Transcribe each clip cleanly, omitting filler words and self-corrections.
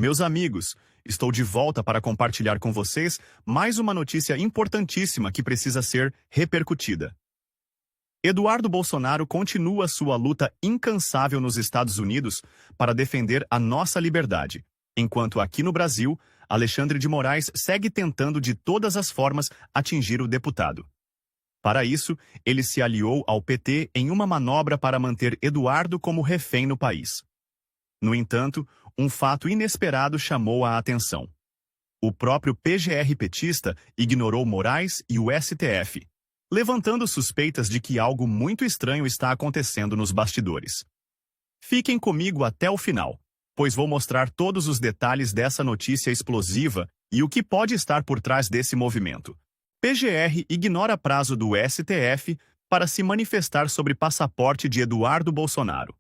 Meus amigos, estou de volta para compartilhar com vocês mais uma notícia importantíssima que precisa ser repercutida. Eduardo Bolsonaro continua sua luta incansável nos Estados Unidos para defender a nossa liberdade, enquanto aqui no Brasil, Alexandre de Moraes segue tentando de todas as formas atingir o deputado. Para isso, ele se aliou ao PT em uma manobra para manter Eduardo como refém no país. No entanto, um fato inesperado chamou a atenção. O próprio PGR petista ignorou Moraes e o STF, levantando suspeitas de que algo muito estranho está acontecendo nos bastidores. Fiquem comigo até o final, pois vou mostrar todos os detalhes dessa notícia explosiva e o que pode estar por trás desse movimento. PGR ignora prazo do STF para se manifestar sobre passaporte de Eduardo Bolsonaro.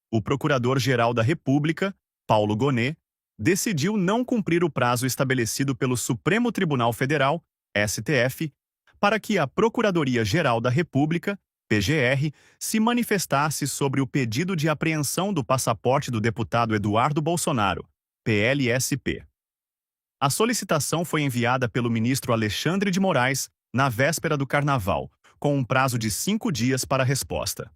O Procurador-Geral da República, Paulo Gonet, decidiu não cumprir o prazo estabelecido pelo Supremo Tribunal Federal, STF, para que a Procuradoria-Geral da República, PGR, se manifestasse sobre o pedido de apreensão do passaporte do deputado Eduardo Bolsonaro, PLSP. A solicitação foi enviada pelo ministro Alexandre de Moraes na véspera do Carnaval, com um prazo de 5 dias para a resposta.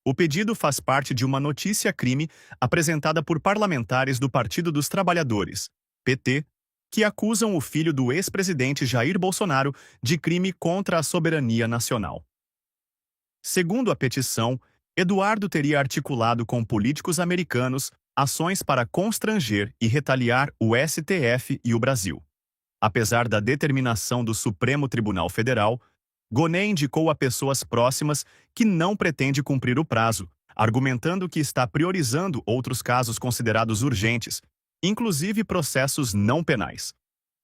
O pedido faz parte de uma notícia-crime apresentada por parlamentares do Partido dos Trabalhadores, PT, que acusam o filho do ex-presidente Jair Bolsonaro de crime contra a soberania nacional. Segundo a petição, Eduardo teria articulado com políticos americanos ações para constranger e retaliar o STF e o Brasil. Apesar da determinação do Supremo Tribunal Federal, Gonet indicou a pessoas próximas que não pretende cumprir o prazo, argumentando que está priorizando outros casos considerados urgentes, inclusive processos não penais.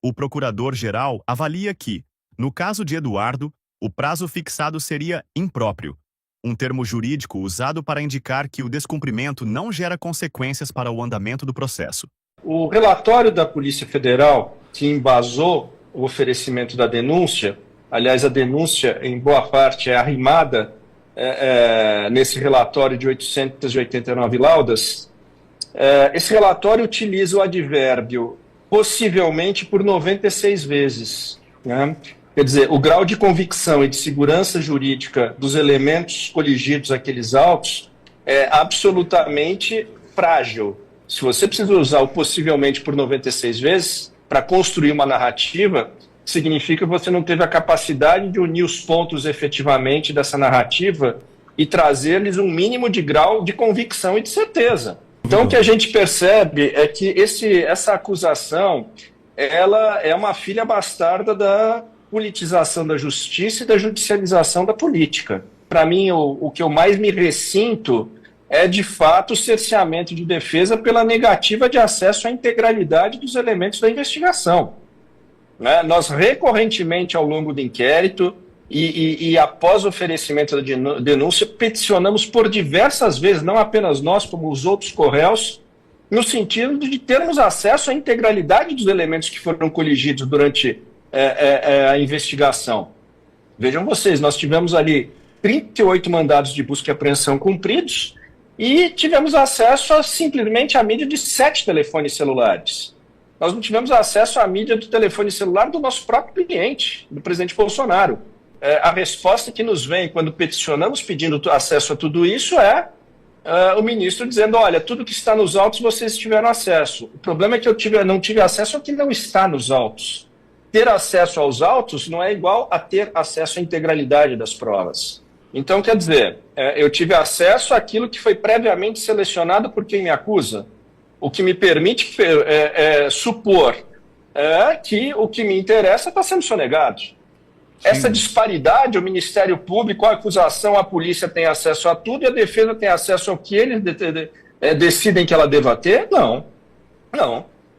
O procurador-geral avalia que, no caso de Eduardo, o prazo fixado seria impróprio, um termo jurídico usado para indicar que o descumprimento não gera consequências para o andamento do processo. O relatório da Polícia Federal, que embasou o oferecimento da denúncia, aliás, a denúncia, em boa parte, é arrimada nesse relatório de 889 laudas, esse relatório utiliza o advérbio possivelmente por 96 vezes, né? Quer dizer, o grau de convicção e de segurança jurídica dos elementos coligidos àqueles autos é absolutamente frágil. Se você precisa usar o possivelmente por 96 vezes para construir uma narrativa, significa que você não teve a capacidade de unir os pontos efetivamente dessa narrativa e trazer-lhes um mínimo de grau de convicção e de certeza. Então, o que a gente percebe é que essa acusação ela é uma filha bastarda da politização da justiça e da judicialização da política. Para mim, o que eu mais me ressinto é, de fato, o cerceamento de defesa pela negativa de acesso à integralidade dos elementos da investigação. Né? Nós, recorrentemente, ao longo do inquérito e após o oferecimento da denúncia, peticionamos por diversas vezes, não apenas nós, como os outros corréus, no sentido de termos acesso à integralidade dos elementos que foram coligidos durante a investigação. Vejam vocês, nós tivemos ali 38 mandados de busca e apreensão cumpridos e tivemos acesso simplesmente à mídia de 7 telefones celulares. Nós não tivemos acesso à mídia do telefone celular do nosso próprio cliente, do presidente Bolsonaro. A resposta que nos vem quando peticionamos pedindo acesso a tudo isso o ministro dizendo, olha, tudo que está nos autos vocês tiveram acesso. O problema é que eu não tive acesso ao que não está nos autos. Ter acesso aos autos não é igual a ter acesso à integralidade das provas. Então, quer dizer, eu tive acesso àquilo que foi previamente selecionado por quem me acusa, o que me permite supor que o que me interessa está sendo sonegado. Sim. Essa disparidade, o Ministério Público, a acusação, a polícia tem acesso a tudo e a defesa tem acesso ao que eles decidem que ela deva ter? Não.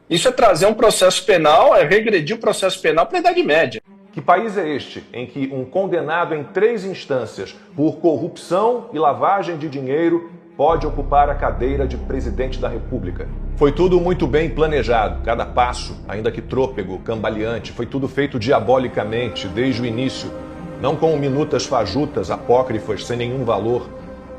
Isso é trazer um processo penal, regredir o processo penal para a Idade Média. Que país é este em que um condenado em 3 instâncias por corrupção e lavagem de dinheiro pode ocupar a cadeira de presidente da República? Foi tudo muito bem planejado, cada passo, ainda que trôpego, cambaleante, foi tudo feito diabolicamente desde o início, não com minutas fajutas, apócrifas, sem nenhum valor.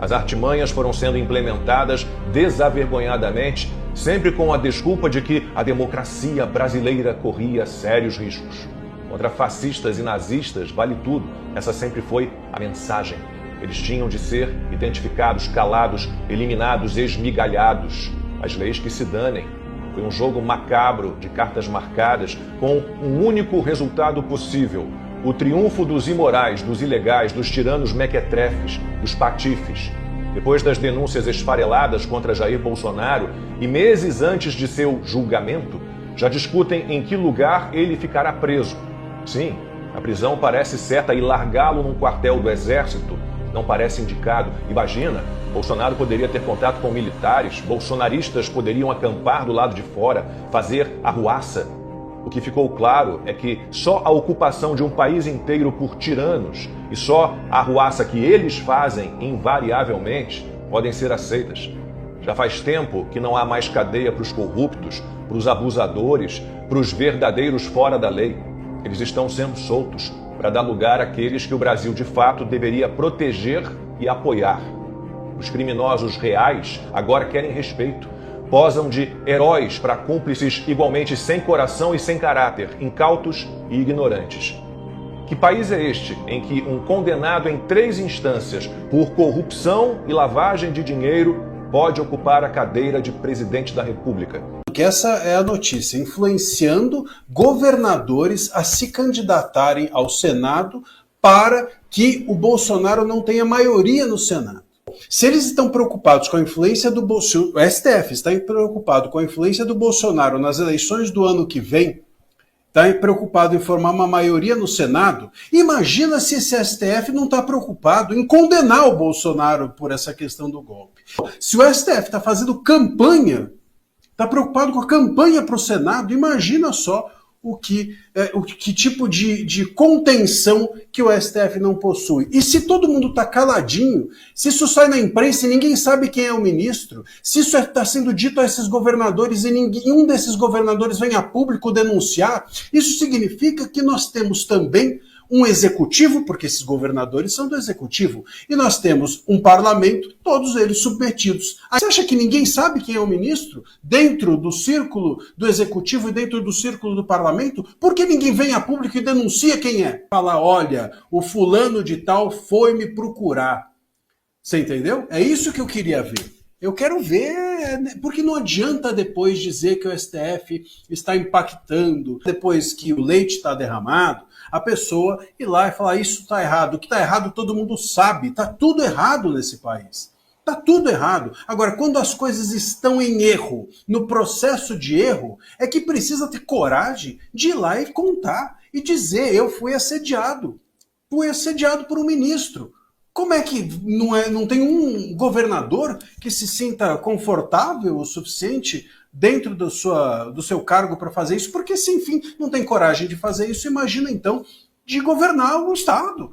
As artimanhas foram sendo implementadas desavergonhadamente sempre com a desculpa de que a democracia brasileira corria sérios riscos. Contra fascistas e nazistas vale tudo. Essa sempre foi a mensagem. Eles tinham de ser identificados, calados, eliminados, esmigalhados. As leis que se danem. Foi um jogo macabro de cartas marcadas com um único resultado possível: o triunfo dos imorais, dos ilegais, dos tiranos mequetrefes, dos patifes. Depois das denúncias esfareladas contra Jair Bolsonaro e meses antes de seu julgamento, já discutem em que lugar ele ficará preso. Sim, a prisão parece certa e largá-lo num quartel do Exército não parece indicado. Imagina, Bolsonaro poderia ter contato com militares, bolsonaristas poderiam acampar do lado de fora, fazer arruaça. O que ficou claro é que só a ocupação de um país inteiro por tiranos e só a arruaça que eles fazem, invariavelmente, podem ser aceitas. Já faz tempo que não há mais cadeia para os corruptos, para os abusadores, para os verdadeiros fora da lei. Eles estão sendo soltos para dar lugar àqueles que o Brasil, de fato, deveria proteger e apoiar. Os criminosos reais agora querem respeito. Posam de heróis para cúmplices igualmente sem coração e sem caráter, incautos e ignorantes. Que país é este em que um condenado em 3 instâncias por corrupção e lavagem de dinheiro pode ocupar a cadeira de presidente da República? Que essa é a notícia, influenciando governadores a se candidatarem ao Senado para que o Bolsonaro não tenha maioria no Senado. Se eles estão preocupados com a influência do Bolsonaro, o STF está preocupado com a influência do Bolsonaro nas eleições do ano que vem, está preocupado em formar uma maioria no Senado, imagina se esse STF não está preocupado em condenar o Bolsonaro por essa questão do golpe. Se o STF está fazendo campanha, está preocupado com a campanha para o Senado, imagina só o que tipo de contenção que o STF não possui. E se todo mundo está caladinho, se isso sai na imprensa e ninguém sabe quem é o ministro, se isso está sendo dito a esses governadores e nenhum desses governadores vem a público denunciar, isso significa que nós temos também um executivo, porque esses governadores são do executivo, e nós temos um parlamento, todos eles submetidos. Aí você acha que ninguém sabe quem é o ministro dentro do círculo do executivo e dentro do círculo do parlamento? Por que ninguém vem a público e denuncia quem é? Fala, olha, o fulano de tal foi me procurar. Você entendeu? É isso que eu queria ver. Eu quero ver, porque não adianta depois dizer que o STF está impactando, depois que o leite está derramado, a pessoa ir lá e falar isso está errado. O que está errado todo mundo sabe, está tudo errado nesse país. Está tudo errado. Agora, quando as coisas estão em erro, no processo de erro, é que precisa ter coragem de ir lá e contar e dizer, eu fui assediado por um ministro. Como é que não tem um governador que se sinta confortável o suficiente dentro do seu cargo para fazer isso? Porque se, enfim, não tem coragem de fazer isso, imagina então de governar o Estado.